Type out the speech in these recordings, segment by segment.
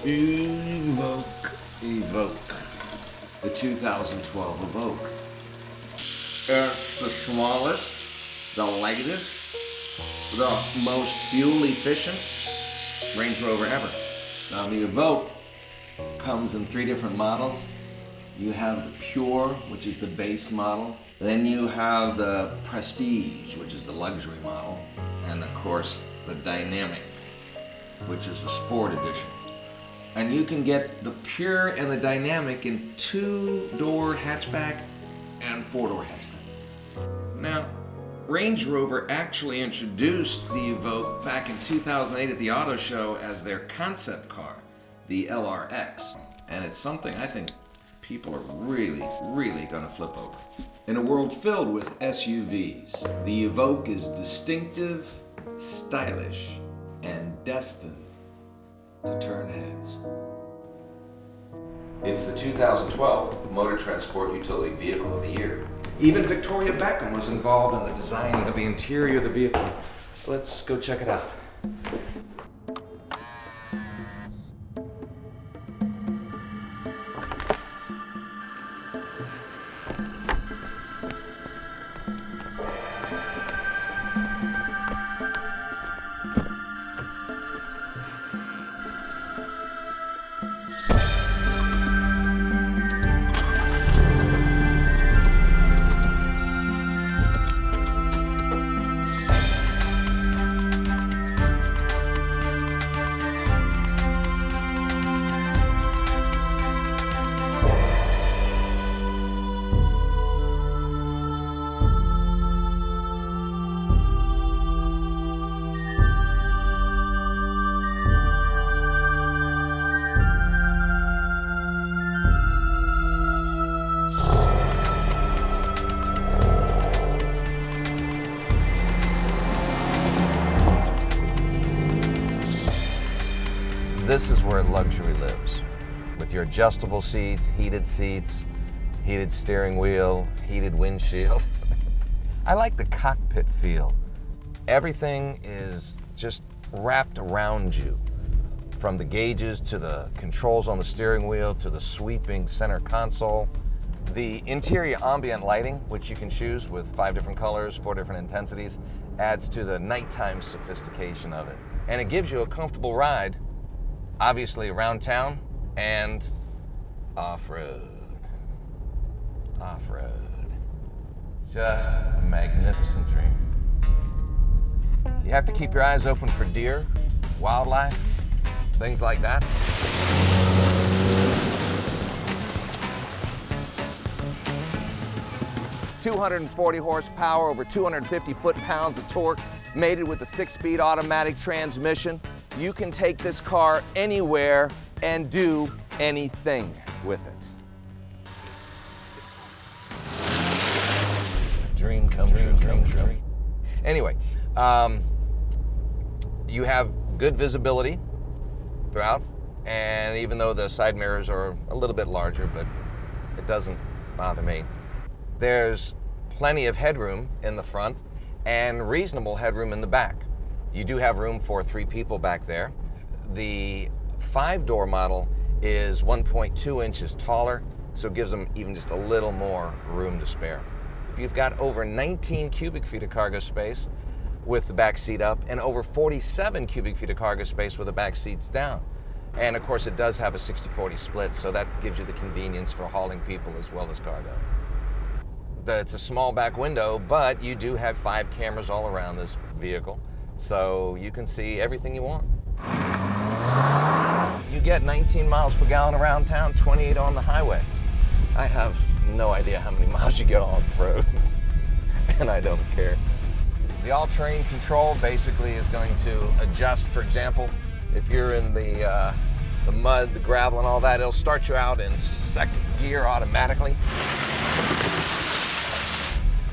Evoque. The 2012 Evoque. It's the smallest, the lightest, the most fuel efficient Range Rover ever. Now the Evoque comes in 3 different models. You have the Pure, which is the base model. Then you have the Prestige, which is the luxury model. And of course, the Dynamic, which is the sport edition. And you can get the Pure and the Dynamic in 2-door hatchback and 4-door hatchback. Now, Range Rover actually introduced the Evoque back in 2008 at the auto show as their concept car, the LRX. And it's something I think people are really gonna flip over. In a world filled with SUVs, the Evoque is distinctive, stylish, and destined to turn heads. It's the 2012 Motor Trend Sport Utility Vehicle of the Year. Even Victoria Beckham was involved in the designing of the interior of the vehicle. Let's go check it out. This is where luxury lives, with your adjustable seats, heated steering wheel, heated windshield. I like the cockpit feel. Everything is just wrapped around you, from the gauges to the controls on the steering wheel to the sweeping center console. The interior ambient lighting, which you can choose with 5 different colors, 4 different intensities, adds to the nighttime sophistication of it. And it gives you a comfortable ride, obviously around town and off-road. Off-road. Just a magnificent dream. You have to keep your eyes open for deer, wildlife, things like that. "240 horsepower, over 250 foot-pounds of torque, mated with a 6-speed automatic transmission. You can take this car anywhere and do anything with it. Dream come true. Anyway, you have good visibility throughout, and even though the side mirrors are a little bit larger, but it doesn't bother me. There's plenty of headroom in the front and reasonable headroom in the back. You do have room for 3 people back there. The 5-door model is 1.2 inches taller, so it gives them even just a little more room to spare. You've got over 19 cubic feet of cargo space with the back seat up, and over 47 cubic feet of cargo space with the back seats down. And of course it does have a 60-40 split, so that gives you the convenience for hauling people as well as cargo. It's a small back window, but you do have 5 cameras all around this vehicle, so you can see everything you want. You get 19 miles per gallon around town, 28 on the highway. I have no idea how many miles you get off-road, and I don't care. The all-terrain control basically is going to adjust. For example, if you're in the mud, the gravel and all that, it'll start you out in 2nd gear automatically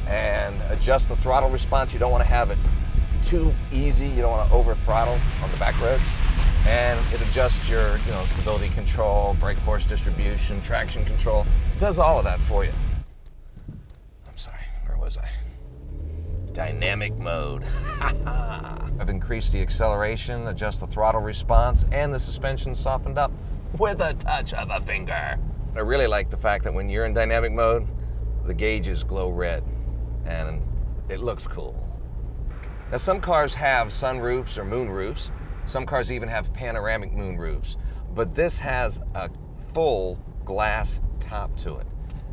and adjust the throttle response. You don't want to have it too easy. You don't want to over throttle on the back road. And it adjusts your, stability control, brake force distribution, traction control. It does all of that for you. I'm sorry, where was I? dynamic mode. I've increased the acceleration, adjust the throttle response, and the suspension softened up with a touch of a finger. I really like the fact that when you're in dynamic mode, the gauges glow red, and it looks cool. Now, some cars have sunroofs or moonroofs. Some cars even have panoramic moonroofs, but this has a full glass top to it.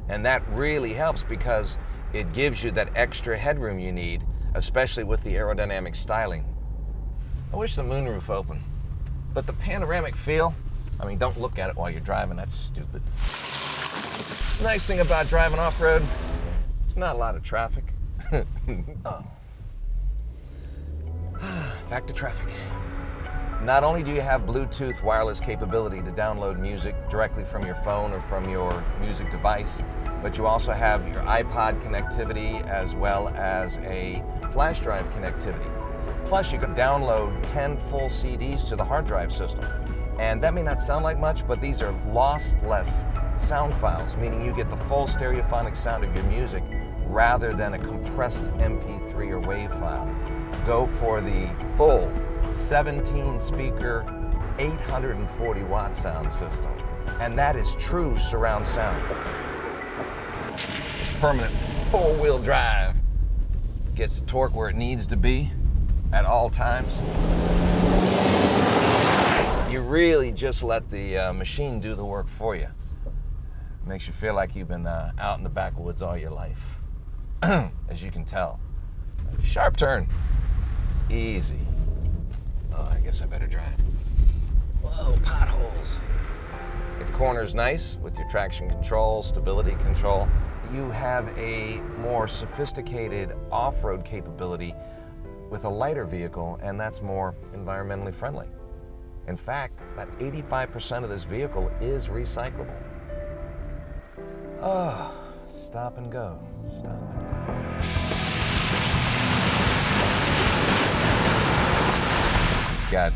And that really helps because it gives you that extra headroom you need, especially with the aerodynamic styling. I wish the moonroof opened, but the panoramic feel, I mean, don't look at it while you're driving, that's stupid. The nice thing about driving off-road, there's not a lot of traffic. Oh. Back to traffic. Not only do you have Bluetooth wireless capability to download music directly from your phone or from your music device, but you also have your iPod connectivity as well as a flash drive connectivity. Plus, you can download 10 full CDs to the hard drive system. And that may not sound like much, but these are lossless sound files, meaning you get the full stereophonic sound of your music rather than a compressed MP3 or WAV file. Go for the full 17-speaker, 840-watt sound system. And that is true surround sound. It's permanent four-wheel drive. Gets the torque where it needs to be at all times. You really just let the machine do the work for you. Makes you feel like you've been out in the backwoods all your life. As you can tell. Sharp turn. Easy. Oh, I guess I better drive. Whoa, potholes. The corner's nice with your traction control, stability control. You have a more sophisticated off-road capability with a lighter vehicle, and that's more environmentally friendly. In fact, about 85% of this vehicle is recyclable. Oh, stop and go, stop and go. Got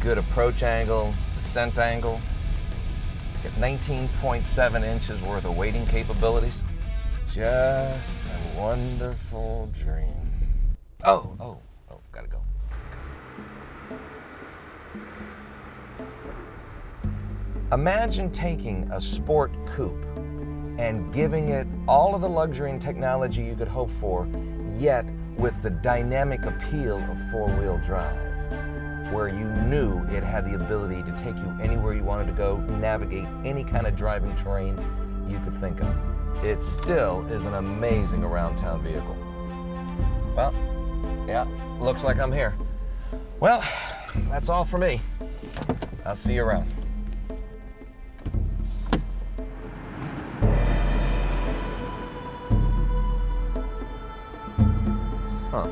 good approach angle, descent angle. Got 19.7 inches worth of weighting capabilities. Just a wonderful dream. Oh, gotta go. Imagine taking a sport coupe and giving it all of the luxury and technology you could hope for, yet with the dynamic appeal of four-wheel drive, where you knew it had the ability to take you anywhere you wanted to go, navigate any kind of driving terrain you could think of. It still is an amazing around-town vehicle. Well, yeah, looks like I'm here. Well, that's all for me. I'll see you around. Huh.